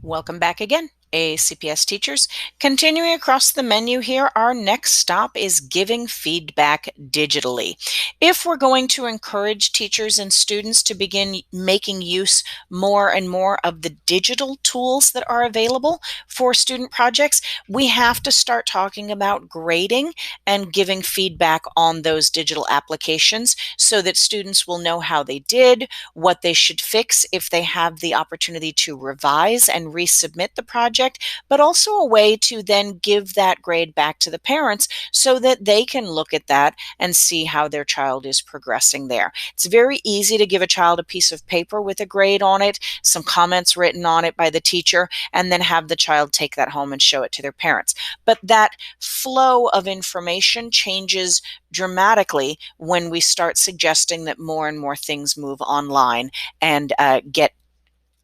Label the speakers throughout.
Speaker 1: Welcome back again, ACPS teachers. Continuing across the menu here, our next stop is giving feedback digitally. If we're going to encourage teachers and students to begin making use more and more of the digital tools that are available for student projects, we have to start talking about grading and giving feedback on those digital applications so that students will know how they did, what they should fix if they have the opportunity to revise and resubmit the project, but also a way to then give that grade back to the parents so that they can look at that and see how their child is progressing there. It's very easy to give a child a piece of paper with a grade on it, some comments written on it by the teacher, and then have the child take that home and show it to their parents. But that flow of information changes dramatically when we start suggesting that more and more things move online and get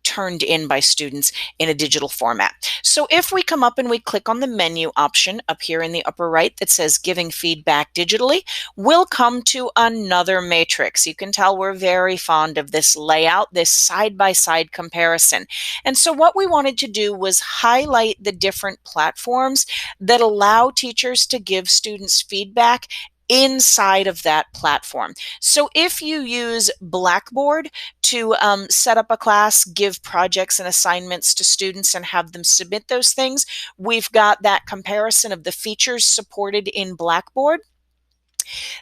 Speaker 1: turned in by students in a digital format. So if we come up and we click on the menu option up here in the upper right that says giving feedback digitally, we'll come to another matrix. You can tell we're very fond of this layout, this side-by-side comparison. And so what we wanted to do was highlight the different platforms that allow teachers to give students feedback inside of that platform. So if you use Blackboard to set up a class, give projects and assignments to students and have them submit those things, we've got that comparison of the features supported in Blackboard.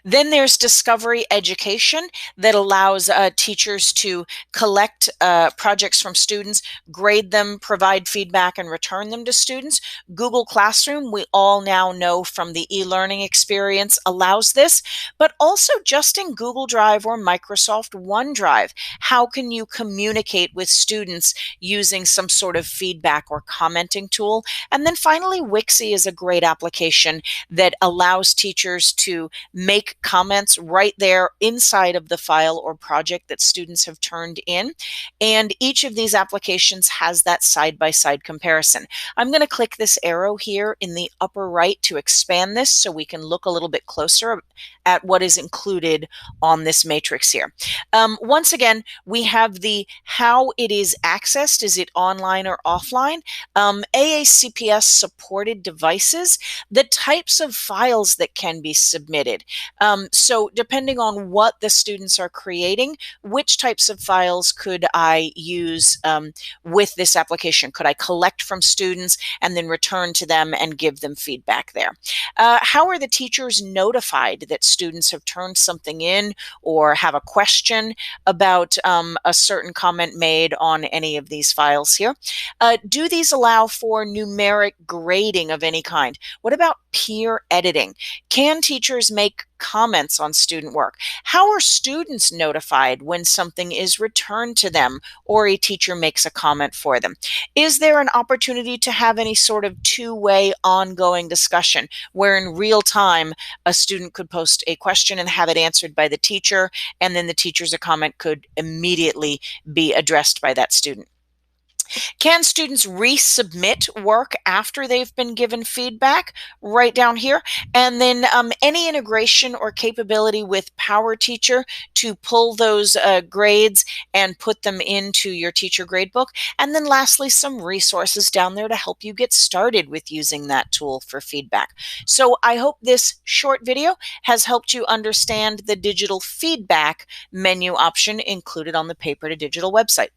Speaker 1: Then there's Discovery Education that allows teachers to collect projects from students, grade them, provide feedback, and return them to students. Google Classroom, we all now know from the e-learning experience, allows this, but also just in Google Drive or Microsoft OneDrive, how can you communicate with students using some sort of feedback or commenting tool? And then finally, Wixie is a great application that allows teachers to make comments right there inside of the file or project that students have turned in. And each of these applications has that side-by-side comparison. I'm going to click this arrow here in the upper right to expand this so we can look a little bit closer at what is included on this matrix here. Once again, we have the how it is accessed. Is it online or offline? AACPS supported devices, the types of files that can be submitted. So depending on what the students are creating, which types of files could I use with this application? Could I collect from students and then return to them and give them feedback there? How are the teachers notified that students have turned something in or have a question about a certain comment made on any of these files here? Do these allow for numeric grading of any kind? What about peer editing? Can teachers make comments on student work? How are students notified when something is returned to them or a teacher makes a comment for them? Is there an opportunity to have any sort of two-way ongoing discussion where in real time a student could post a question and have it answered by the teacher, and then the teacher's comment could immediately be addressed by that student? Can students resubmit work after they've been given feedback? Right down here. And then any integration or capability with PowerTeacher to pull those grades and put them into your teacher gradebook. And then lastly, some resources down there to help you get started with using that tool for feedback. So I hope this short video has helped you understand the digital feedback menu option included on the Paper to Digital website.